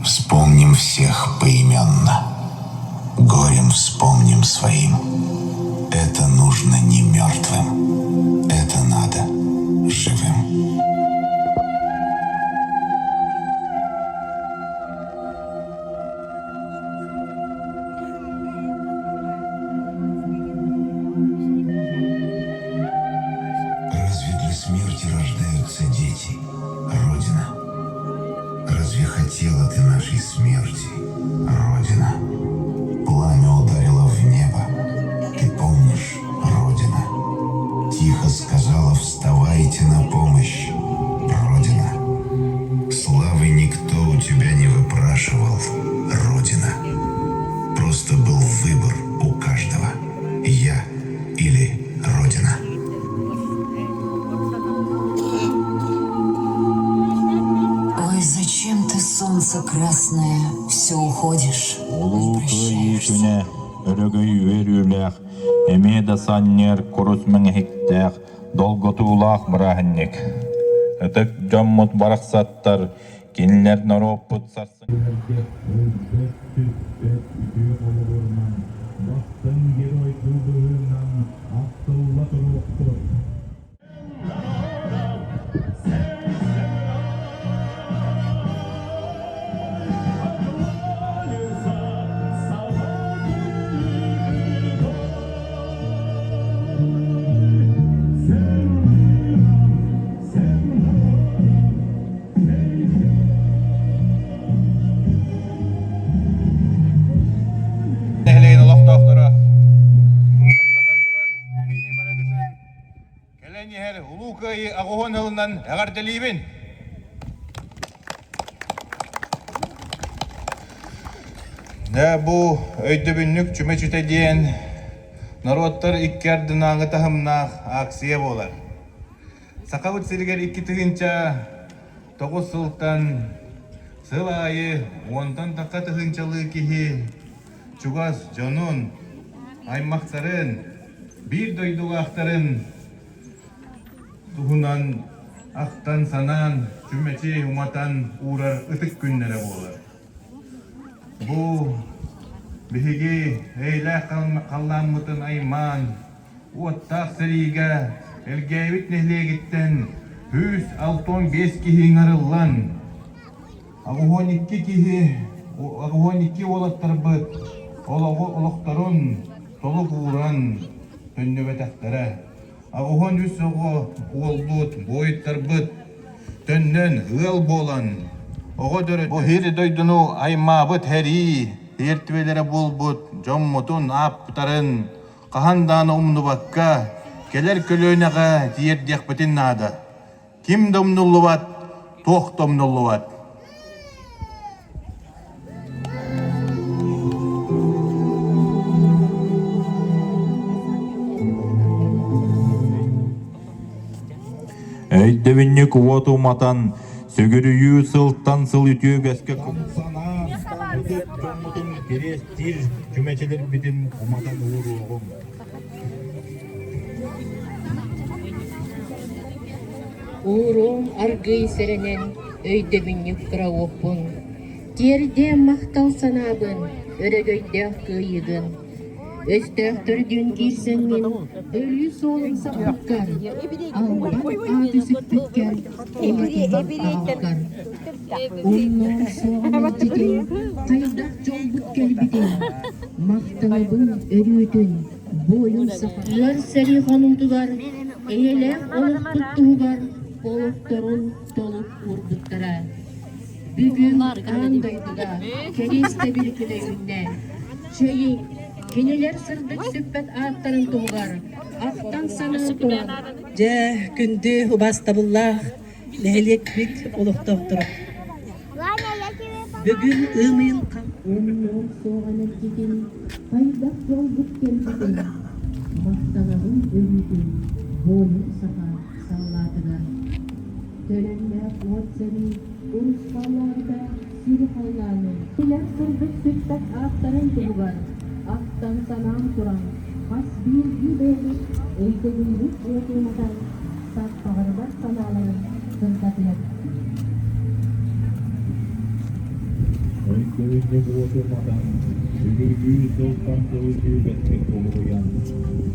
Вспомним всех поименно, горем вспомним своим. Это нужно не мертвым, это надо живым. Разве для смерти рождаются дети, Родина? Разве хотела ты нашей смерти, Родина? Пламя ударило в небо. Ты помнишь, Родина? Тихо сказала: вставайте на помощь, Родина. Славы никто у тебя не выпрашивал, Родина. Просто был выбор у каждого: я или Родина. Зачем ты, солнце красное, все уходишь, не прощаешься? Өрөгөй өрүлэх, эме да саннер курус меңхиктэх, долготуулах бырахынник. Этек жоммут барақсаттар, кинлер нароппут сарсын. Агухон хылынан ағарделейбін. Да бұ өйдөбіннік чүмечіте дейін народтар иккердің аңы тахымнақ аксия болар. Сақавыт сиргер 2 тығынча 9 сылтан сыл айы 10-тан таққа тығынчалы кихи чугас жонун аймақтарын бір дойдуға ақтарын Тухунан, ақтан санан, чүмече уматан урар ытык күннері болар. Бұ бігі әйлі қалламытын айман, уаттақ сірігі әлгәйбіт нәхлегіттен 165 кихин арылан. Ағухон 2 кихи, ағухон 2 олаттар бұд, олықтарын толық уран түннөбе тақтара. Ағухон үс оғы олбут, бойыттар бұд, түннен ғыл болан. Оғы дөрі бұ хері дойдыну айма бұд хәрі, ертвелері бол бұд, жоммутун аптарын, қағанданы ұмны баққа, келер көлөйнаға тиердек бітін нада. Ким домнулы бат, тоқ домнулы бат. Өйдебіннік уоту матан, сөгірі үй сылттан сыл үтіе бәске Geriye stil cümlecilerin bitim umadan uğru oğum. Уурум аргый сэрэнэн өйдөбүннүк кыравоппун. Терде мактал санаабын, өрөгөйдөөх кыйыгын. Өстөөхтөр дүн кирсеңин, өлүү соолун саппыккар. Албан аты сүппүккер, эбиреттен Оннор соғаны тиген, кайдак жолбут келбиден. Макталабын өрүүтүн, бойун сапар. Лар сәри ханымдугар, эйлер олук туттугар. Олукторун толуп урдуктара. Бүгүн андайдыга, кересте бир күнөйүнне. Чөйү, кенелер сырдык сүппет аттарын тугар. Аттан санаа турар. Же күндү убастабыллах нелек бит олуктоктур. Бүгүн ымыйын Оннор соғаны тиген, кайдак жолбут келбиден. Макталабын өрүүтүн, бойун сапар саллатыга. Törenler ortseri, uruşkallarda sürü hallarını. Bilen sırdık süttak aktarın tuğlar. Aktan sanam turan. Has bir gübeli, eydegünlük oturmadan. Sak bağırlar sanaların sırtatıya. Öyküyünce bu oturmadan, üzülgüyü soğuktan soğucuyu besmek oluyan,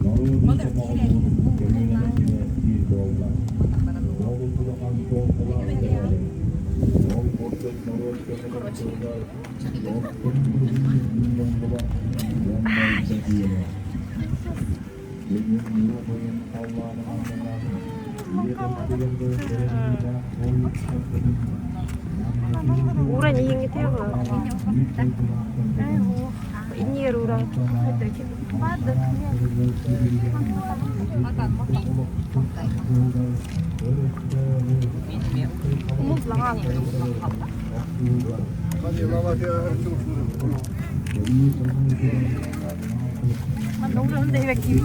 Narodun tamamının gönüllenesine bir doğular. Doğru bulanan doğrular değerli. Doğru portret narod gönülen sorular, doğru kırmızı milyon dolar, yanlarca diyeler. Bugün yılmayın Allah'ın anlanan, yerim kuyumda sereninde oğluk şartının, 우란 이행이 태우고 인이루랑 너무 좋은데 왜 기위?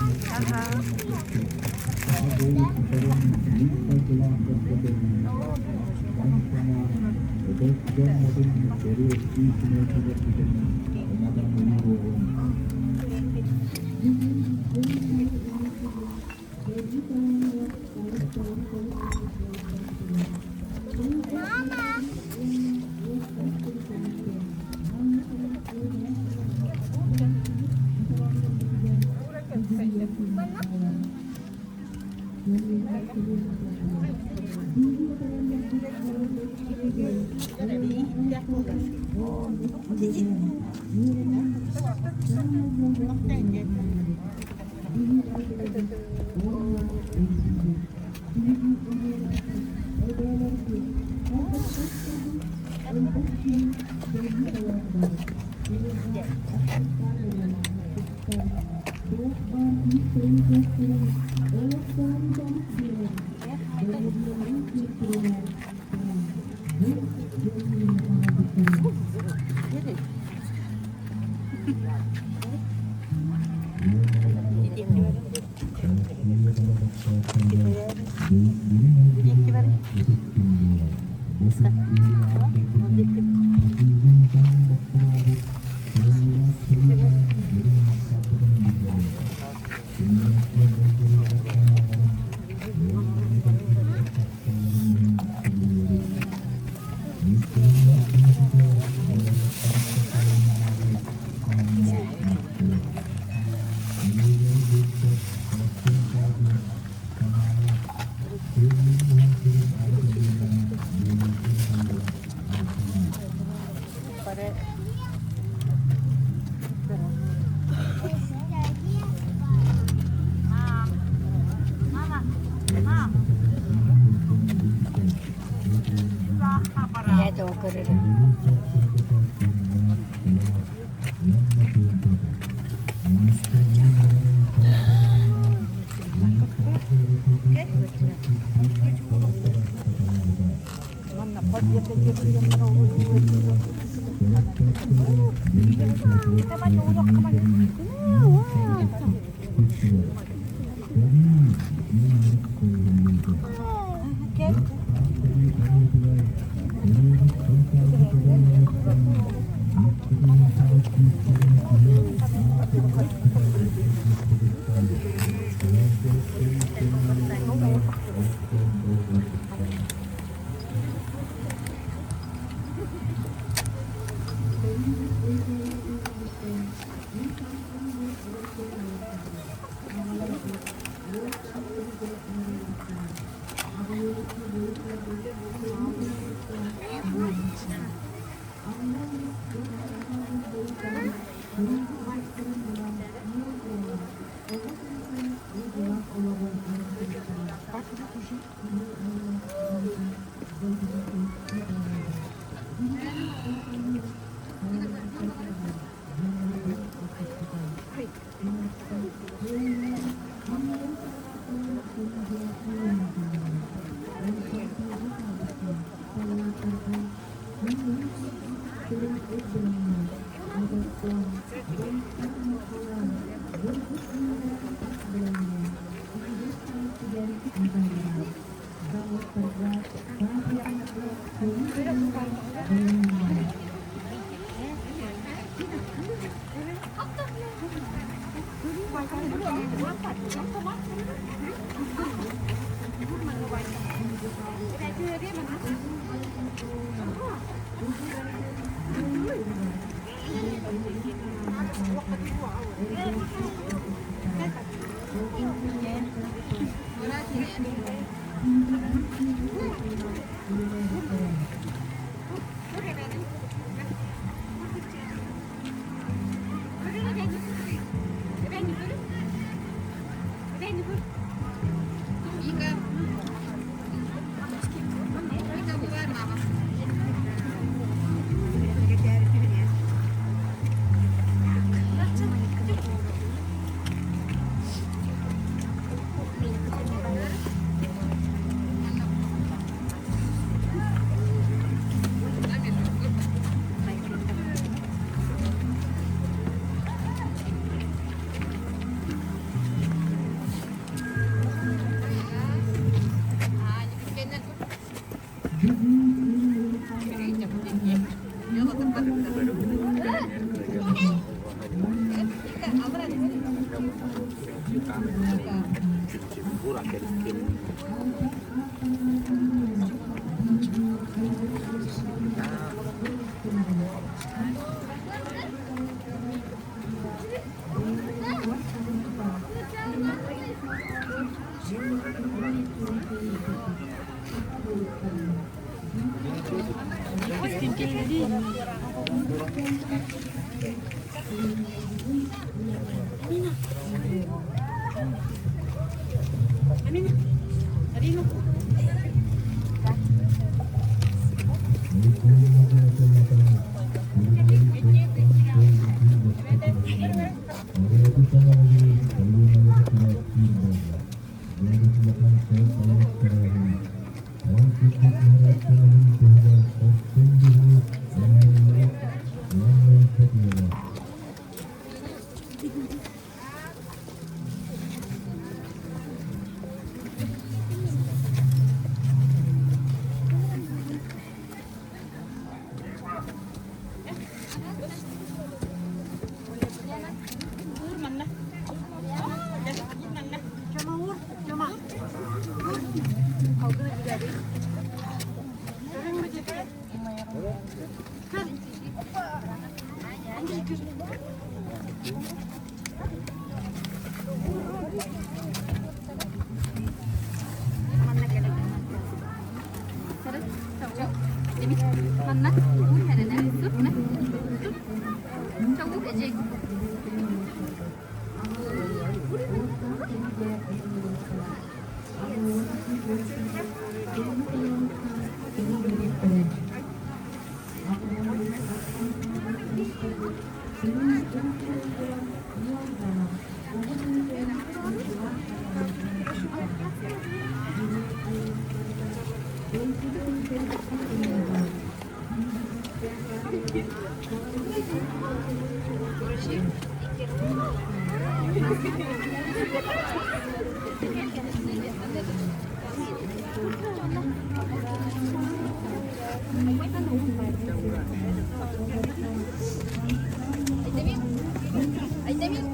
Ay, Demi.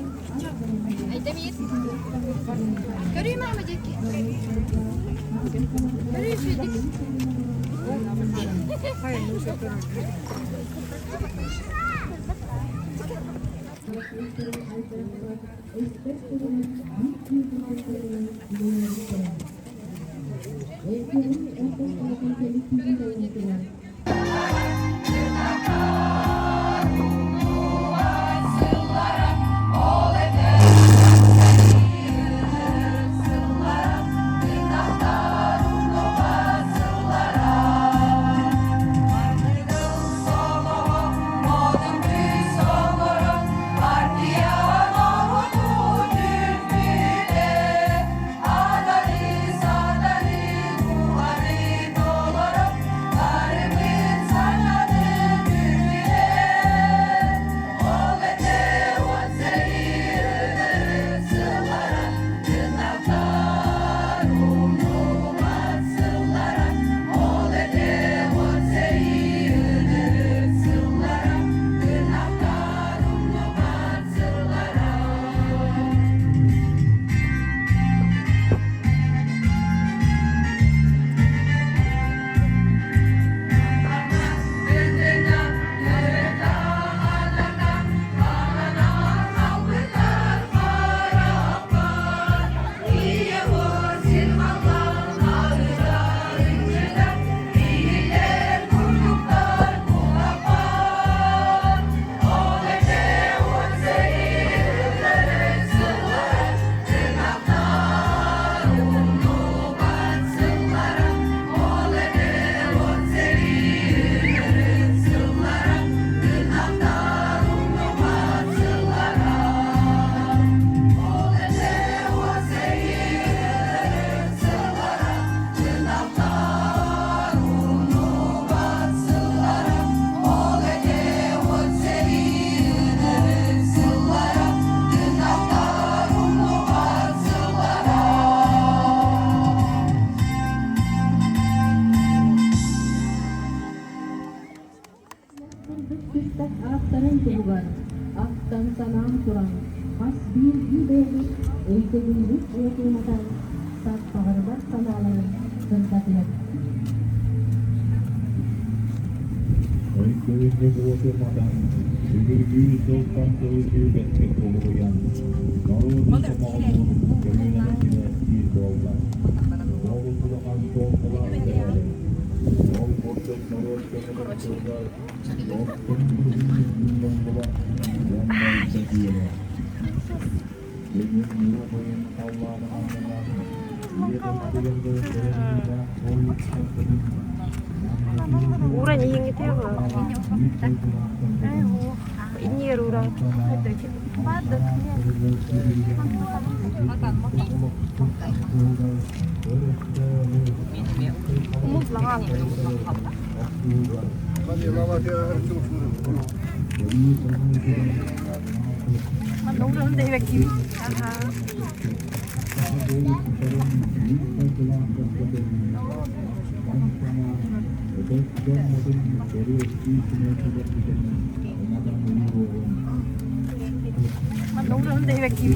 Göreyim ama Ceki. Göreyim şeydik. Hayır, Türk'ten Arapların tuğbar, Ak'tan sanam kuran, has bir gibelik, öykünlük yoklumadan, sat paharbat sanaların sırtatiler. Öyküyünde bu oturmadan, Ügürgüyü soltan sözü betmek oluyan, Narudu somalının gömülenekine bir doldan, Doğrultulan dolkalar değerli, Yol boşluk narod gömülen sözler, Yol kırmızı günden bulan, Yandan çekiyle. Bugün yürümeyin Allah'ın anlanan, Yedeklerinde sereninde, Oğluk sakının, 우란 이행이 되고. 인니를 우랑. 농구하는데 왜 기위? 농구하는데 왜 기위?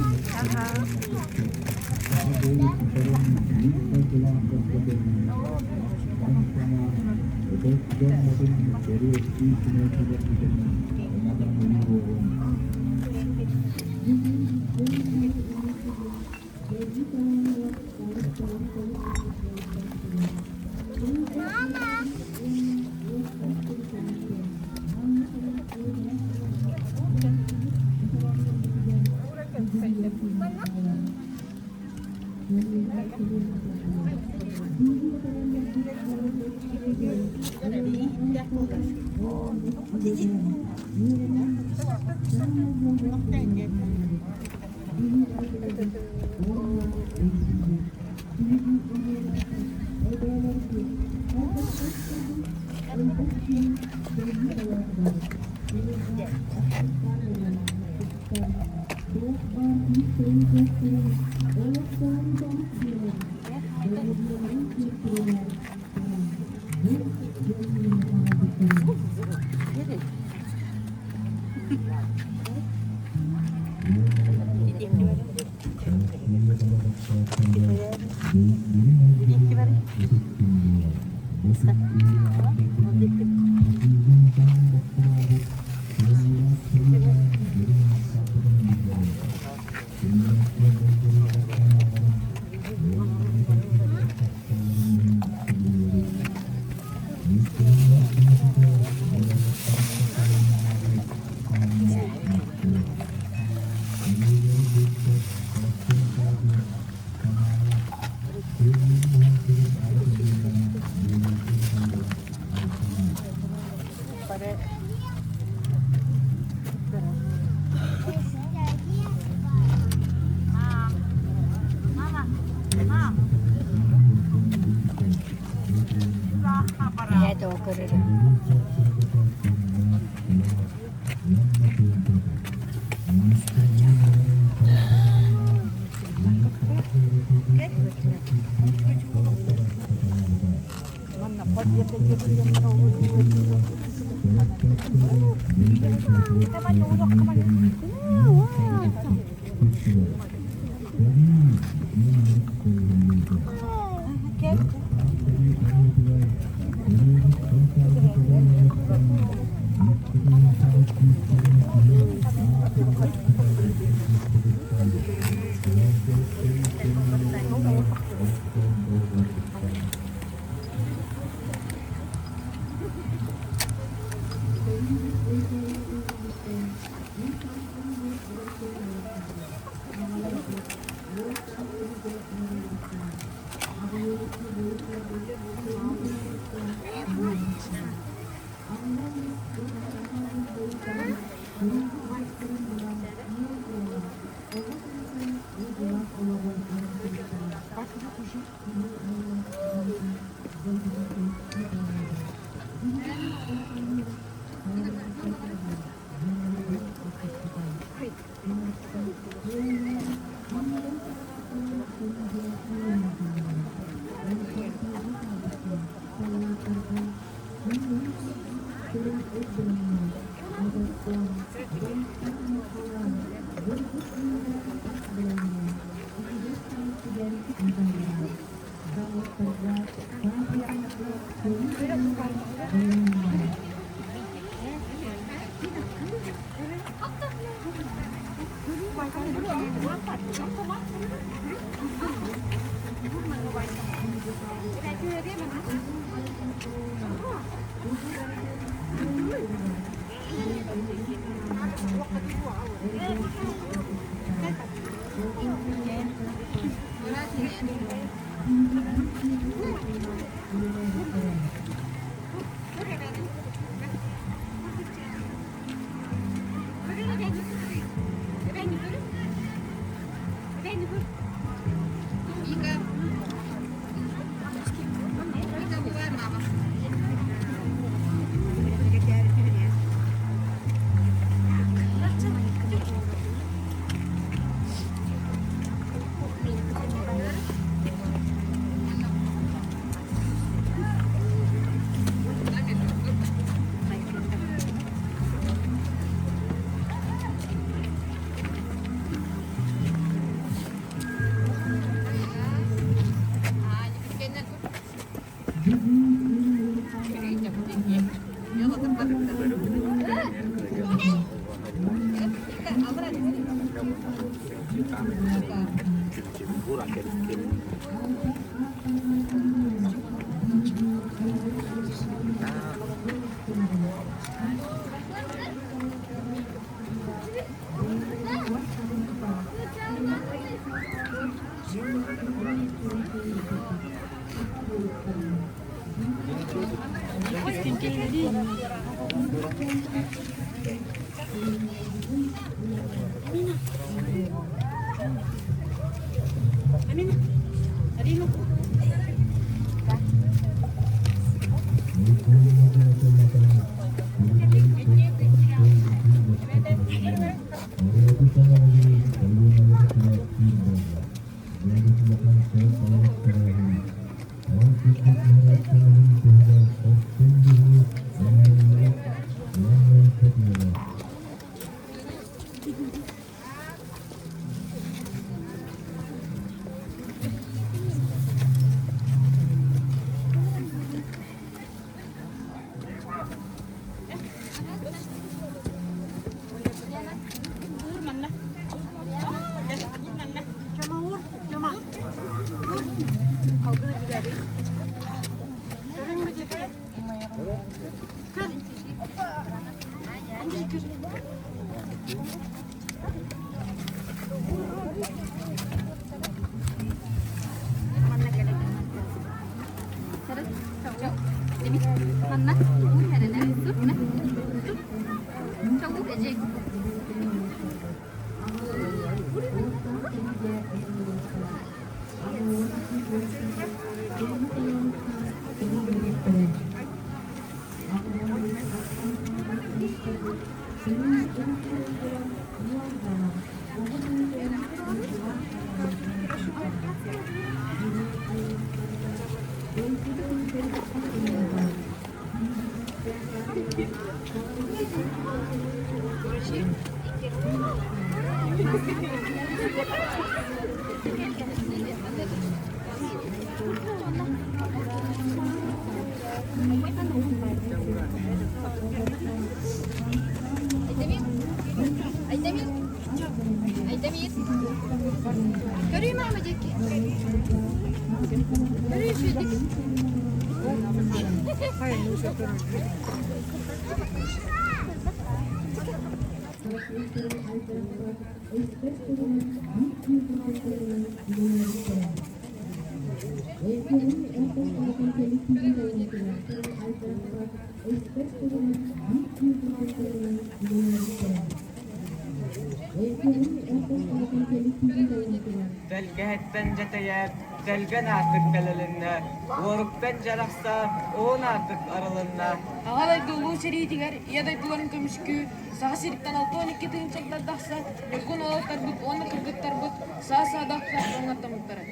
Görüyor musun Amacaki? Görüyor musun? Telgehetten jeteyep, telgen artık belelinde, uorukten jaraqsa, oğun artık aralında. Ağalay dolu seri diğer ya da duvarın kömüşkü sağ sirikten 6-12 tığın çaklar dağsa yakın oğullar but, onu kırgıtlar but, sağ dağsa onlardan muhtarı.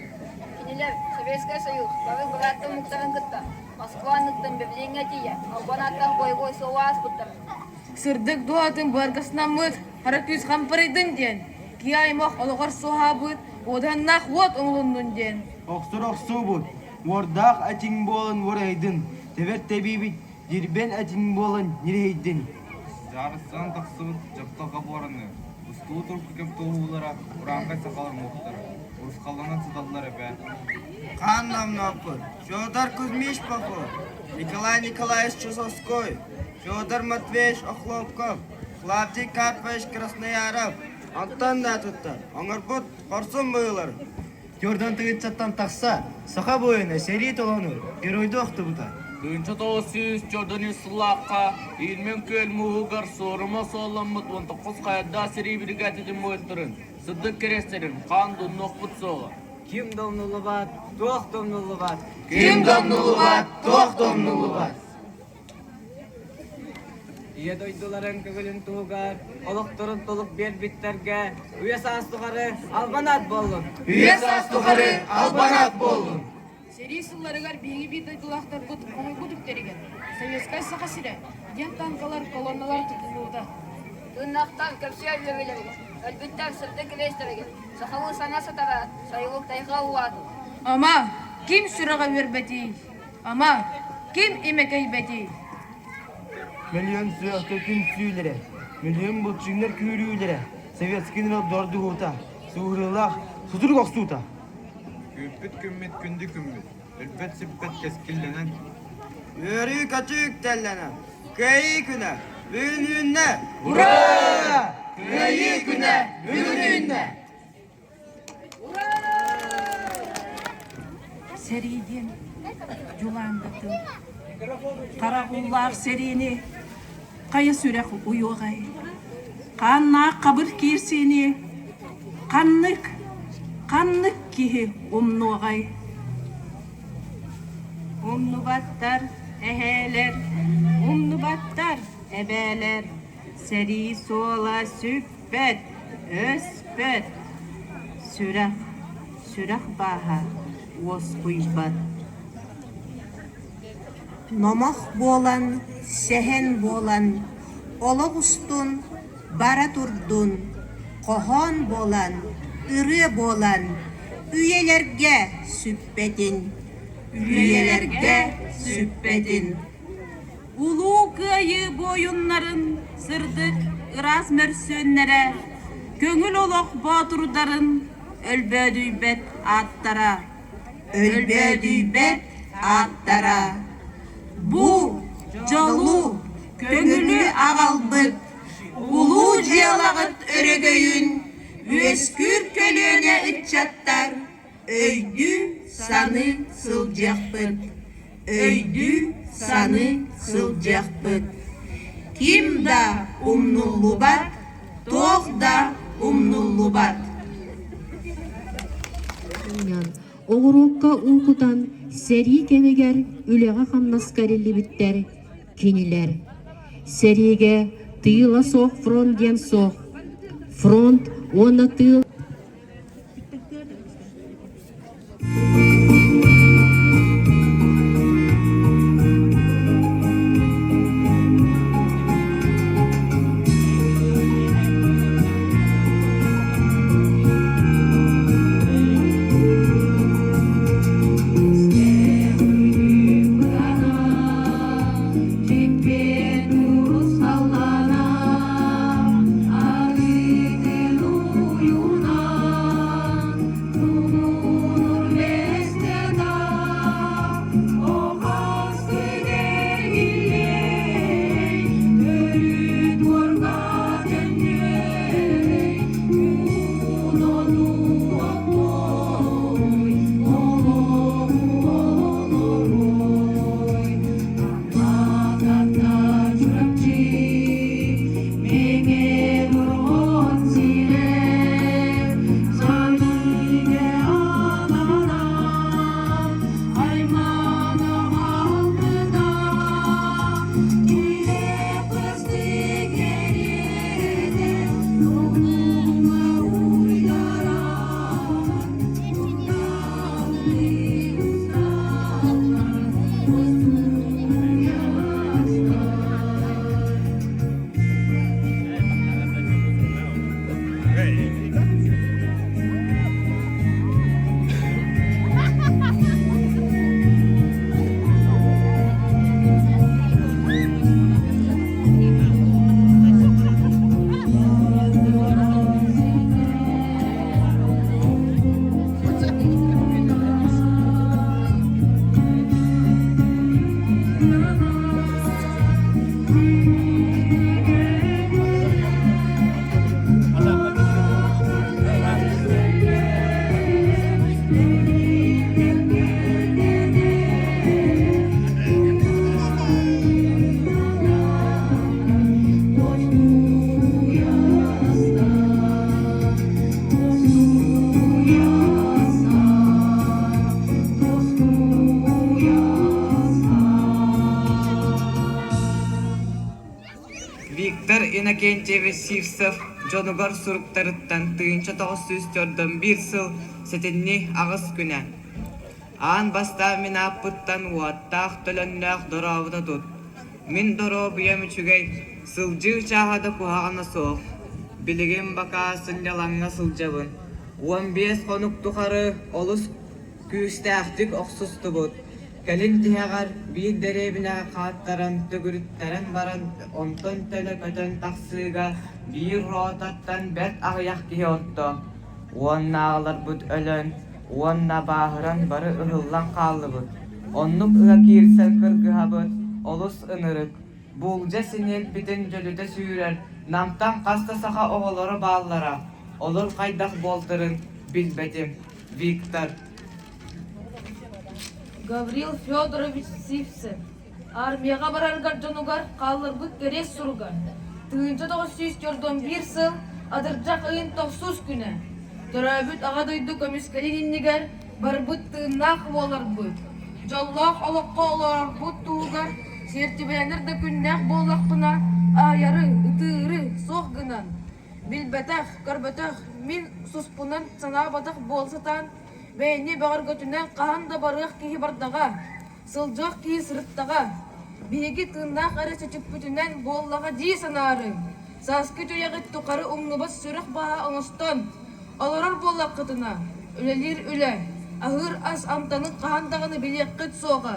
Kiniler, Советский Союз, Бавы Богатым Муктарын Кытта, Москваныктан Бевленге Тия, Албанаттан Койгой Соуас Буттар. Сырдык дуатын баргасынан мыт, харакүз хампырыдын ден. Ки аймақ олғар соға бұд, одан нақ от оңлындын ден. Оқсыр бұд, ордақ әтің болын орайдын, тевер тебейбіт, дербен әтің болын нерейдін. Жарыстан тақсыбыт жапталға борыны, ұстылы тұрқы кеп тоғылара, ұранға сақалар мұқтары, ұрысқалынан сыдалар әбә. Қаннам напы, Федор Кузьмич Попов, Николай Николаевич Чусовской, Федор Матвеевич Охлопков, Клавдий Карпович Краснояров, Антон Датутта, Оңырбұт Қорсын бұйылар. Көрден тұғытсаттан тақса, сақа бойына сери толаны, геройды оқты бұта. Күйінші тоғысыз Жордани Сулаққа, елмен көл мұғығар сорыма соғыламыд 19 қайда сери бригадеден мойылтырын, сыдық керестерін, қандың ноқпыт соғы. Ким домнулы бат, тоқ домнулы бат. Ким домнулы бат, тоқ домнулы бат. Ие дойдыларын көгілін туғар, олықтырын толық бер біттерге, үйе састуғары албанат болын. Үйе састуғары албанат болын. Сери сылларыгар бейгі бейді дұлақтар бұд, қомай бұдып тереген. Советскай сақа сире, ден танкалар, колонналар тұтынуыда. Тыннақтан көпсүйер löbелерге, әлбіттер сырды кілестерге, сақалы сана сатаға, сайылық тайға уады. Ама, ким сұраға вербәтей? Ама, ким емекей бәтей? Миллион сөйті күн сүйілері, миллион бұлчыңлар күйрілері, советский народ дорды ғута, суғырылақ, сұтыр қоқсута. Күппіт күммет күнді күммет, үлпет сіппет кескілленен. Өрі көтік тәлленен, көйі күні, бүгініне. Ура! Көйі күні, бүгініне! Сериден, жуландыты, қарағулар серені, қайы сүрек ұйуғай. Қанна қабыр керсені, қаннық кихи умнуғай. Умнубаттар әхелер, умнубаттар әбәлер, сәри сола сүппет, өспет, сүрәқ баға, ос құйбат. Номақ болан, сәхен болан, олық ұстын, бара тұрдын, қоған болан, ұры болан, үйелерге сүппетін, Улу күйі бойынларын сырдық ырас мөрсөннәрі, көңіл олық батырдарын өлбөдүйбет аттара. Бу жолу көңілі ағалбыт, улу жиялағыт өрегейін, Өскүр көлөне ытчаттар, өйдү саны сылжакпыт. Өйдү саны сылжакпыт. Ким да умнуллубат, тох да умнуллубат. Оғырукка улкутан сери кемегер үлеға хамнаскарелли биттер кинилер. Сериге тыйла соқ фронт ден соқ. Фронт оны тыл. Виктор Иннокентьевич Сивцев Жонугар суруктарыттан тыынча 904 сыл сетенни агыс күнә. Аан баста мен аппыттан уаттақ төлөннәқ дорабыда тут. Мин доро буям үчүгей сылжы чағада кухағана соқ. Билигин бака сынялаңа сылжабын. 15 қонук тухары олус күйістәқтік оқсусты бұд. Кәлін тияғар бейін дәребіне қаттаран түгіріттәрін баран онтон төлі көтін тақсыға бейір ротаттан бәт ағыяқ кие отты. Уанна ағылар бұд өлін, уанна бағыран бары ұғыллан қалды бұд. Оннук ұға киірсен кыргыға бұд, олыс ынырык. Бұлжа сенел бітін жөліде сүйрер, намтан қаста сақа оғылары бағылара. Олар қайдақ болтырын білбетім. Виктор. Гаврил Федорович Сивцев. Армияға бараргар жонугар қалыр бұд керес сұругар. Тыынча 941 сыл адыржақ ыйын 90 күні. Төрәбіт ағадойды көміскелін иннігер бар бұд тыыннақ болар бұд. Жаллақ олыққа олар бұд туылгар сертибәләнір да күннәқ болақпына айары, ытыры, соқ гынан. Билбәтәқ, көрбәтәқ, мин суспунан сана батақ болсатан бәйіне бағар көтінен қахан да барық кейі бардаға, сылжақ кейі сырыттаға, бейгі тыңнақ әрі сәчіп бүтінен боллаға дей санары. Сасқы төяғы тұқары ұмныбас сүріқ баға оңыстан, аларар боллақ қытына, өлелер өлі, ағыр ас амтанын қахандағыны білек қыт соға.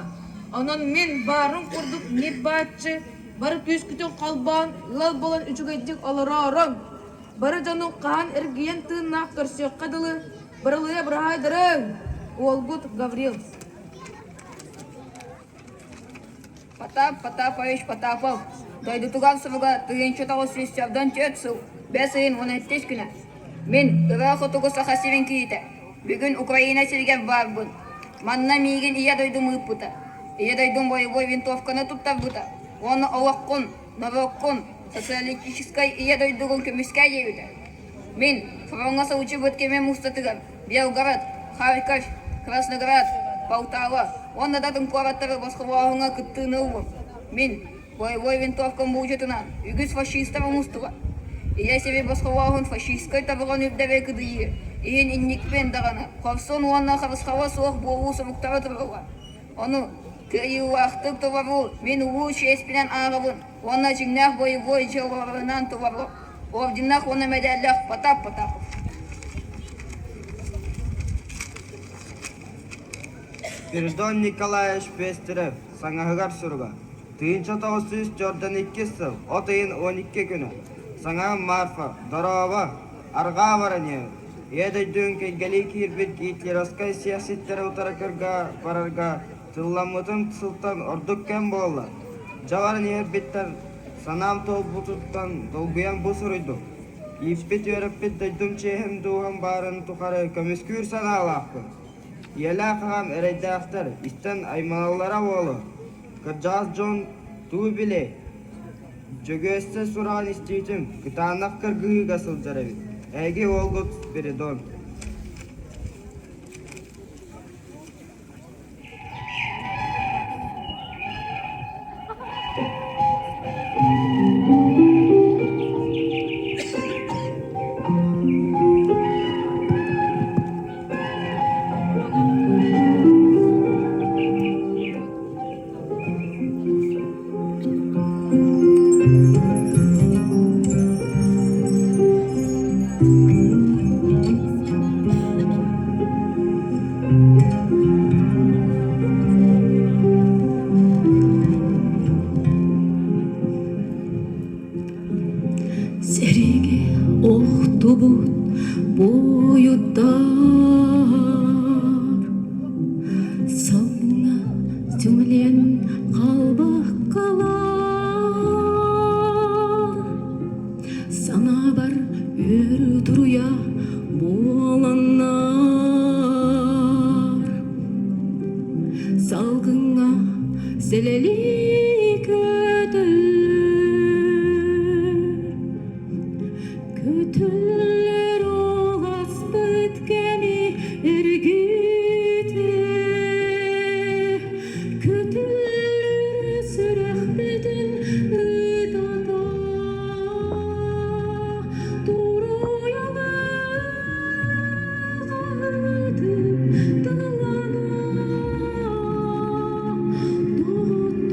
Онан мен барын құрдық нет баатчы, бары көз күтін қалбан, лал болан үчігейдік алараран. Бары жаның қахан әргейен тыңнақ көрсек қадылы, Бралыя брайдырың, Олгут Гаврил. Потапович Потапов. Дойды туган сывыға тыгенче 970 чет сыл, 5 айын 17 күні. Мен ыра хотугу сахасивен киите. Бүгүн Украина сирген барбын. Манна миген ия дойдум ыппыта. Ия дойдум боевой винтовканы туттарбыта. Оны олаққын, нароккын, социалистической ия дойдугун көміскай ебіті. Мен фронға саучы бүткемен мұстатығым. Белгород, Харьков, Красноград, Полтава. Оны дадың қуараттары басқылуағыңа күттіні ұлым. Мен боевой винтовкам бұжетынан үгіз фашистава мұстыға. Ия себе басқылуағын фашистской табыған үбдәве күдейі. Иен инникпен дағаны. Қорсон уанна қарысқава суық болу сұрықтары тұрғыға. Оны күйіуақтық тұвару мен ұлу шеспінен ағывын. Оны жіңнақ боевой жылғарынан тұвару. Ординақ оны мәдәлләқ Потапов. Передон Николаевич Пестерев, Саңағығар сұрға. Тыйынша 942 сыл, отайын 12 күні. Саңағы Марфа, Дорова, Арға барыне. Еді дөң кәлгәлі кирбет гитлеровскай сиясеттері ұтара кірға барарға тылламытын сылтан ордық кәм болы. Жаварын ербеттер санам тол бұтыттан долгуян бұсыр үйді. Ефпет өріппет дөйдім чехім дуған барын тұқары көміскүр саналақпын. Елі ақығам әрейдәқтір, істен айманалара болы. Кыржаз жон туу біле. Жөгөсті сұраған істейтім, күтанақ кіргіға сылжары бит. Әге олғыт Спиридон. Сереге оқтубут бойуттар Сауна түмлен қалбақ қалар Сана бар өр тұруя боланар Салғыңа селели Kötüller oğaz bütkeni ergite Kötüller sürehbedin ıdada Duruyalı ağıdı dılana Doğut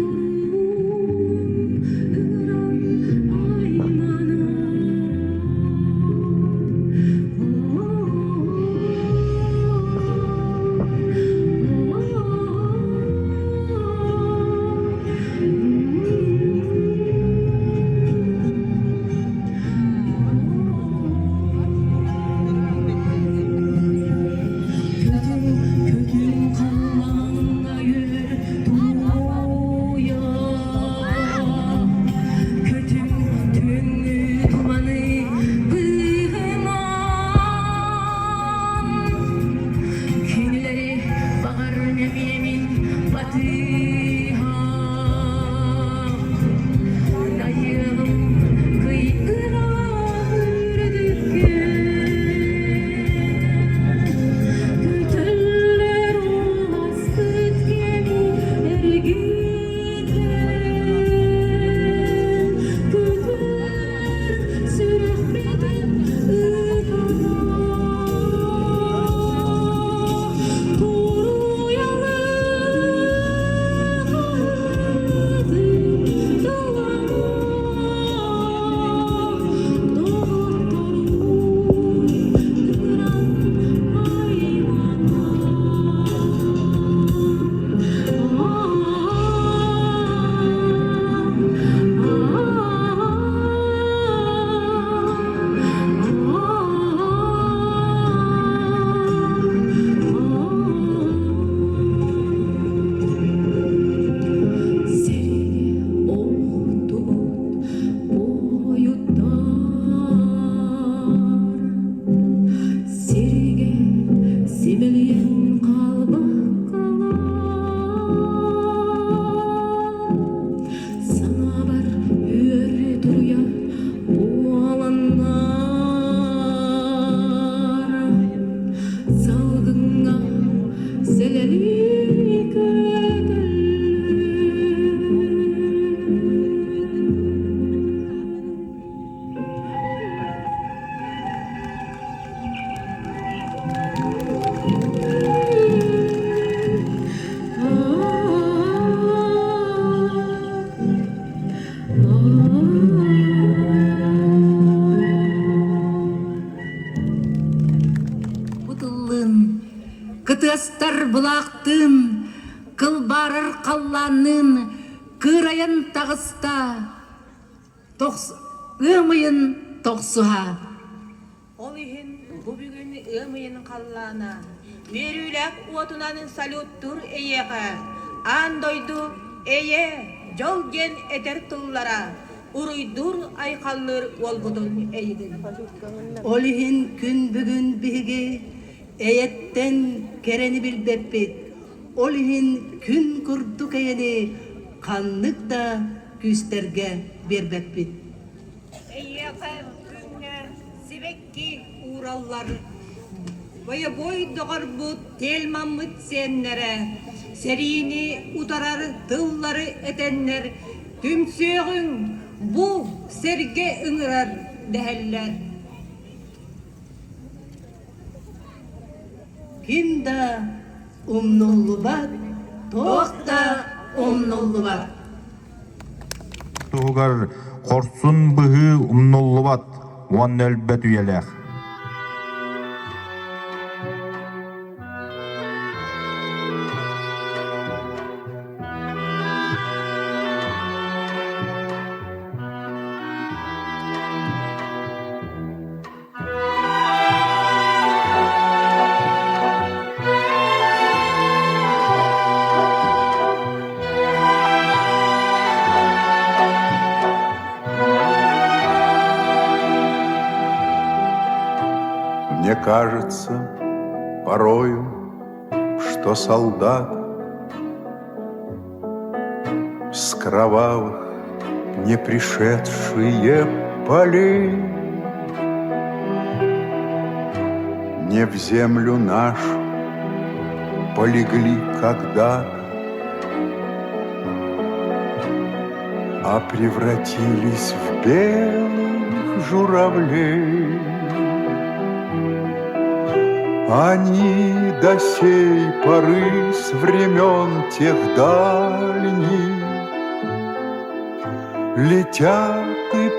Бутылын, кытыстар бұлақтын, кылбарыр қалланын, кырайын тағыста, ымайын тоқсуға. Ол иһин бу бүгүн ымыйын қаллана. Мерүләк уотунанын салюттур эйеға. Андойду эйе жолген этер туллара. Уруйдур айқаллыр олбудун эйдин. Ол иһин күн бүгүн биһиги эйеттен керени билбеппит. Ол иһин күн курдук эйени каннык да күстерге бербеппит. Эйеға күнне сибекки ураллар. Боебой доғарбут телмаммыт сеннере. Серини утарар тыллары этеннер. Түмсөғүн бу серге ыңырар дәһәлләр. Кимда умнуллубат, тоқта умнуллубат. Тугар корсун быһы умнуллубат, уан өлбөт үйелек. Мне кажется порою, что солдат с кровавых не пришедшие полей не в землю нашу полегли когда-то, а превратились в белых журавлей. Они до сей поры с времен тех дальних летят и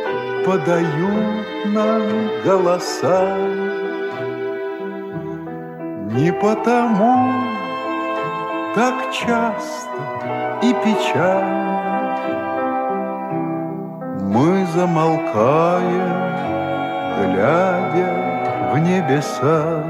подают нам голоса. Не потому так часто и печально мы замолкаем, глядя в небеса.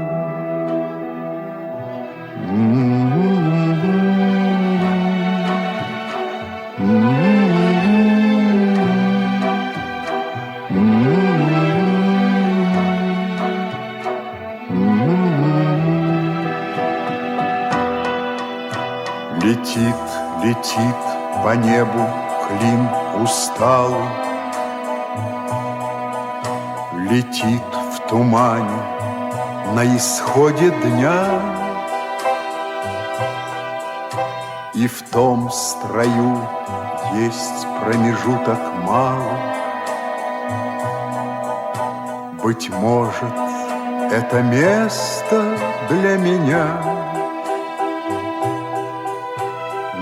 Летит, летит по небу клин усталый, летит в тумане на исходе дня. И в том строю есть промежуток малый. Быть может, это место для меня.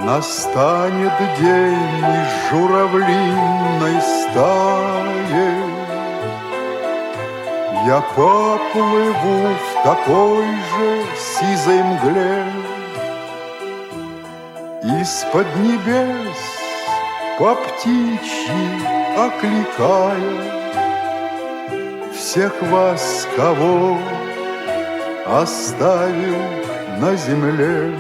Настанет день из журавлиной стаи. Я поплыву в такой же сизой мгле. Из-под небес по птичьи окликая всех вас, кого оставил на земле.